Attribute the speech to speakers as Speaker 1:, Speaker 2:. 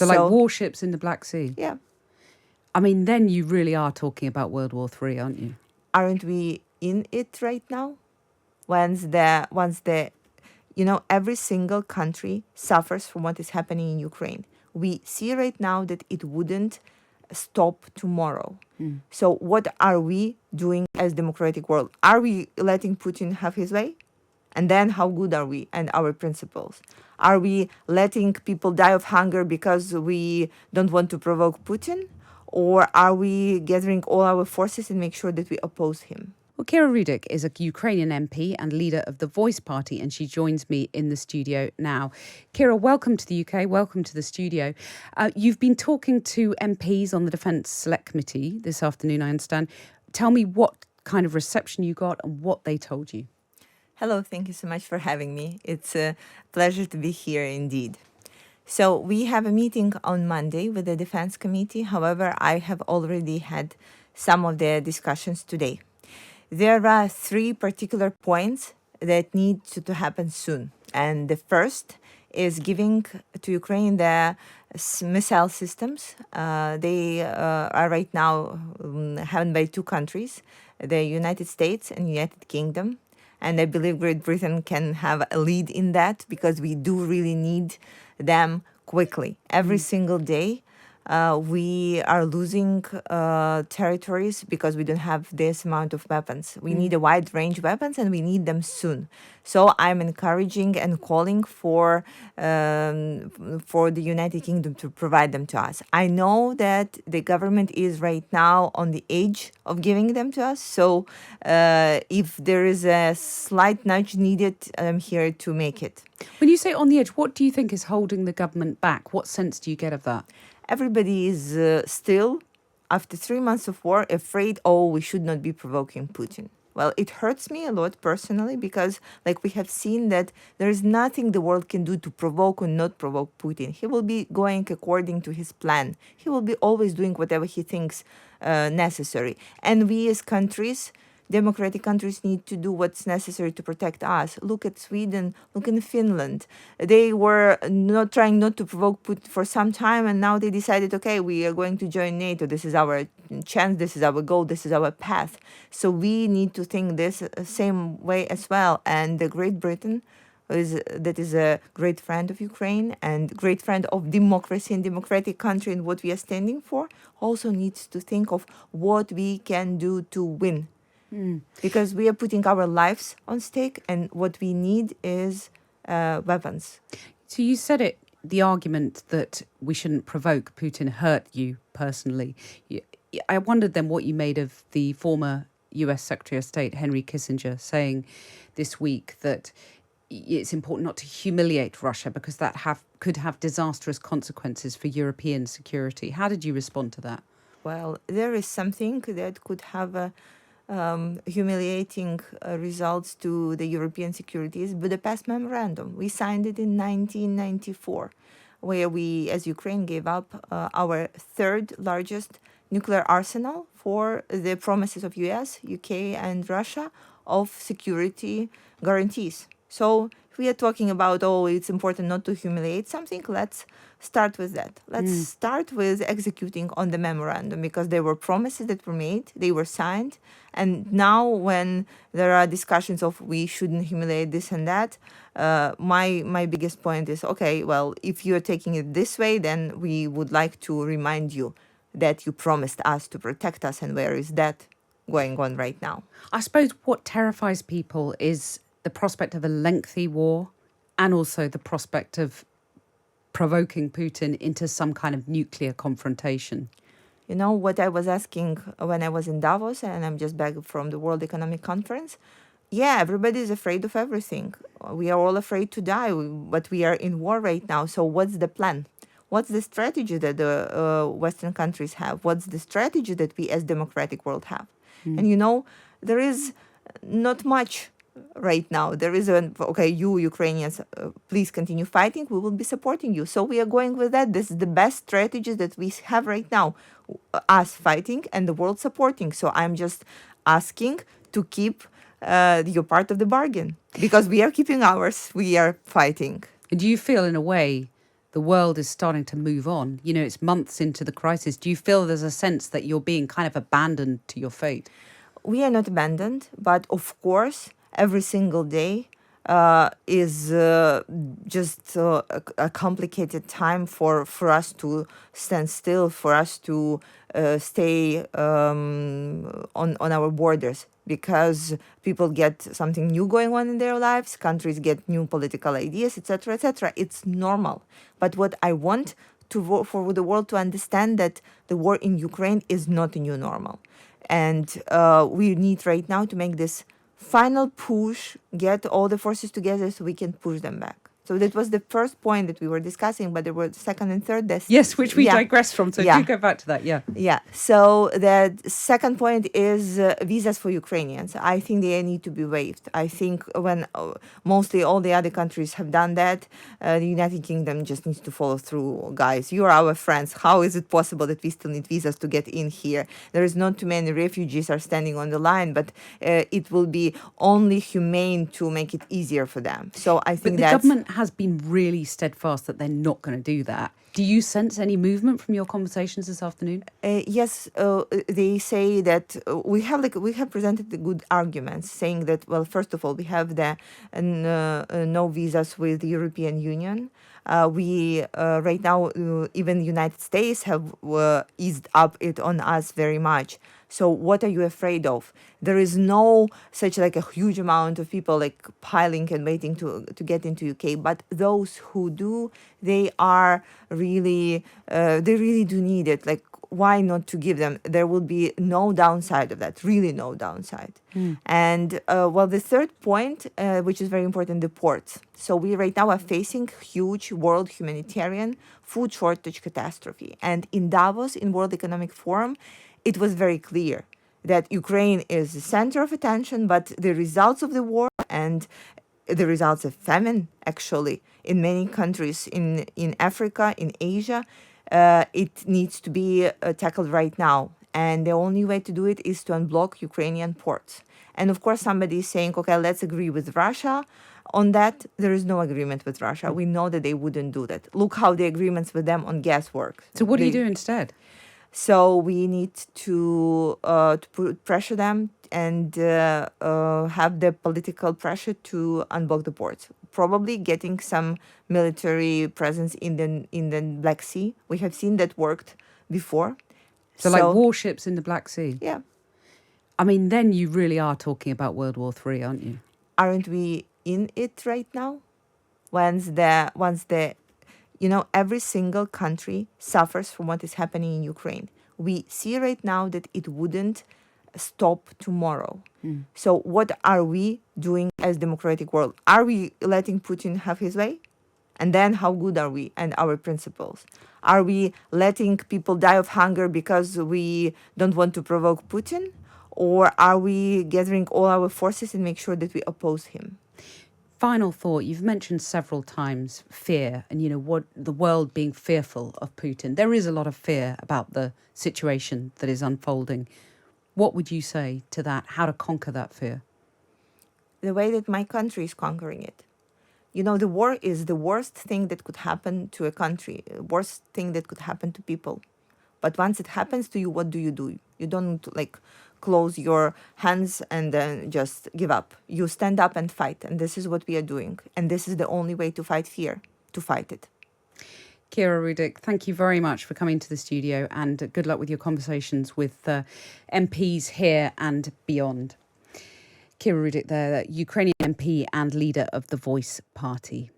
Speaker 1: So like warships in the Black Sea?
Speaker 2: Yeah.
Speaker 1: I mean, then you really are talking about World War III, aren't you?
Speaker 2: Aren't we in it right now? Once the every single country suffers from what is happening in Ukraine. We see right now that it wouldn't stop tomorrow. So what are we doing as democratic world? Are we letting Putin have his way? And then how good are we and our principles? Are we letting people die of hunger because we don't want to provoke Putin? Or are we gathering all our forces and make sure that we oppose him?
Speaker 1: Well, Kira Rudik is a Ukrainian MP and leader of the Voice Party, and she joins me in the studio now. Kira, welcome to the UK. Welcome to the studio. You've been talking to MPs on the Defence Select Committee this afternoon, I understand. Tell me what kind of reception you got and what they told you.
Speaker 2: Hello, thank you so much for having me. It's a pleasure to be here indeed. So we have a meeting on Monday with the Defense Committee. However, I have already had some of the discussions today. There are 3 particular points that need to happen soon. And the first is giving to Ukraine the missile systems. They are right now held by 2 countries, the United States and United Kingdom. And I believe Great Britain can have a lead in that because we do really need them quickly. Every single day, we are losing territories because we don't have this amount of weapons. We need a wide range of weapons and we need them soon. So I'm encouraging and calling for the United Kingdom to provide them to us. I know that the government is right now on the edge of giving them to us. So if there is a slight nudge needed, I'm here to make it.
Speaker 1: When you say on the edge, what do you think is holding the government back? What sense do you get of that?
Speaker 2: Everybody is still, after 3 months of war, afraid, we should not be provoking Putin. Well, it hurts me a lot personally because, like we have seen, that there is nothing the world can do to provoke or not provoke Putin. He will be going according to his plan. He will be always doing whatever he thinks necessary. And we as countries, democratic countries, need to do what's necessary to protect us. Look at Sweden, look in Finland. They were trying not to provoke Putin for some time, and now they decided, okay, we are going to join NATO. This is our chance, this is our goal, this is our path. So we need to think this same way as well. And the Great Britain, that is a great friend of Ukraine and great friend of democracy and democratic country and what we are standing for, also needs to think of what we can do to win. Because we are putting our lives on stake, and what we need is weapons.
Speaker 1: So you said it, the argument that we shouldn't provoke Putin hurt you personally. I wondered then what you made of the former US Secretary of State, Henry Kissinger, saying this week that it's important not to humiliate Russia because that could have disastrous consequences for European security. How did you respond to that?
Speaker 2: Well, there is something that could have humiliating results to the European securities. Budapest Memorandum. We signed it in 1994, where we, as Ukraine, gave up our 3rd largest nuclear arsenal for the promises of US, UK, and Russia of security guarantees. So if we are talking about, it's important not to humiliate something, let's start with that. Let's start with executing on the memorandum, because there were promises that were made, they were signed. And now when there are discussions of we shouldn't humiliate this and that, my biggest point is, okay, well, if you're taking it this way, then we would like to remind you that you promised us to protect us, and where is that going on right now?
Speaker 1: I suppose what terrifies people is the prospect of a lengthy war and also the prospect of provoking Putin into some kind of nuclear confrontation.
Speaker 2: You know, what I was asking when I was in Davos, and I'm just back from the World Economic Conference, everybody is afraid of everything. We are all afraid to die, but we are in war right now. So what's the plan? What's the strategy that the Western countries have? What's the strategy that we as democratic world have? And, there is not much right now. There is you Ukrainians, please continue fighting. We will be supporting you. So we are going with that. This is the best strategy that we have right now. Us fighting and the world supporting. So I'm just asking to keep your part of the bargain, because we are keeping ours. We are fighting.
Speaker 1: Do you feel in a way the world is starting to move on. You know, it's months into the crisis. Do you feel there's a sense that you're being kind of abandoned to your fate?
Speaker 2: We are not abandoned, but of course, every single day is just a complicated time for us to stand still, for us to stay on our borders, because people get something new going on in their lives, countries get new political ideas, etc., etc. It's normal. But what I want for the world to understand that the war in Ukraine is not a new normal. And we need right now to make this final push, get all the forces together so we can push them back. So that was the first point that we were discussing, but there were the second and third.
Speaker 1: Yes, which we digress from. So do go back to that, yeah.
Speaker 2: Yeah. So the second point is visas for Ukrainians. I think they need to be waived. I think when mostly all the other countries have done that, the United Kingdom just needs to follow through. Guys, you're our friends. How is it possible that we still need visas to get in here? There is not too many refugees are standing on the line, but it will be only humane to make it easier for them. So I think
Speaker 1: the government has been really steadfast that they're not going to do that. Do you sense any movement from your conversations this afternoon?
Speaker 2: Yes, they say that we have presented the good arguments, saying that, well, first of all, we have the no visas with the European Union. We right now, even the United States have eased up it on us very much. So what are you afraid of? There is no such like a huge amount of people like piling and waiting to get into UK. But those who do, they are really, they really do need it. Like, why not to give them? There will be no downside of that, really no downside. And well, the third point, which is very important, the ports. So we right now are facing huge world humanitarian food shortage catastrophe. And in Davos, in World Economic Forum, it was very clear that Ukraine is the center of attention, but the results of the war and the results of famine, actually, in many countries in Africa, in Asia, it needs to be tackled right now. And the only way to do it is to unblock Ukrainian ports. And of course, somebody is saying, okay, let's agree with Russia. On that, there is no agreement with Russia. We know that they wouldn't do that. Look how the agreements with them on gas work.
Speaker 1: So what do you do instead?
Speaker 2: So we need to pressure them and have the political pressure to unblock the ports. Probably getting some military presence in the Black Sea. We have seen that worked before.
Speaker 1: So like warships in the Black Sea?
Speaker 2: Yeah.
Speaker 1: I mean, then you really are talking about World War III, aren't you?
Speaker 2: Aren't we in it right now? Once the every single country suffers from what is happening in Ukraine. We see right now that it wouldn't stop tomorrow. So what are we doing as democratic world? Are we letting Putin have his way? And then how good are we and our principles? Are we letting people die of hunger because we don't want to provoke Putin? Or are we gathering all our forces and make sure that we oppose him?
Speaker 1: Final thought, you've mentioned several times fear and, what the world being fearful of Putin. There is a lot of fear about the situation that is unfolding. What would you say to that? How to conquer that fear?
Speaker 2: The way that my country is conquering it. The war is the worst thing that could happen to a country, the worst thing that could happen to people. But once it happens to you, what do? You don't close your hands and then just give up. You stand up and fight. And this is what we are doing. And this is the only way to fight fear, to fight it.
Speaker 1: Kira Rudik, thank you very much for coming to the studio, and good luck with your conversations with MPs here and beyond. Kira Rudik there, Ukrainian MP and leader of the Voice Party.